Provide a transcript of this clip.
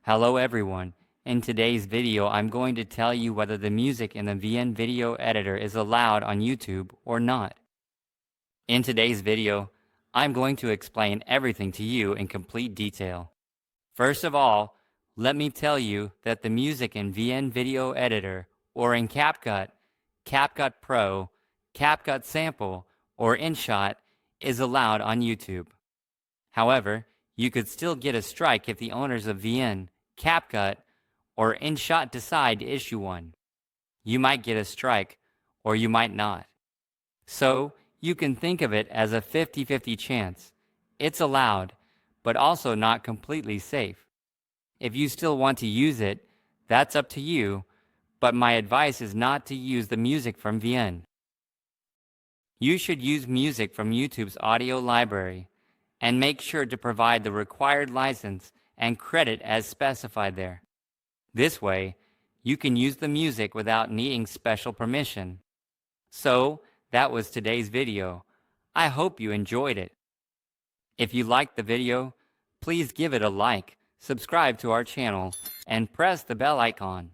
Hello everyone. In today's video, I'm going to tell you whether the music in the VN video editor is allowed on YouTube or not. In today's video, I'm going to explain everything to you in complete detail. First of all, let me tell you that the music in VN video editor or in CapCut, CapCut Pro, CapCut Sample, or InShot is allowed on YouTube. However, you could still get a strike if the owners of VN, CapCut, or InShot decide to issue one. You might get a strike, or you might not. So, you can think of it as a 50-50 chance. It's allowed, but also not completely safe. If you still want to use it, that's up to you, but my advice is not to use the music from VN. You should use music from YouTube's audio library, and make sure to provide the required license and credit as specified there. This way, you can use the music without needing special permission. So, that was today's video. I hope you enjoyed it. If you liked the video, please give it a like, subscribe to our channel, and press the bell icon.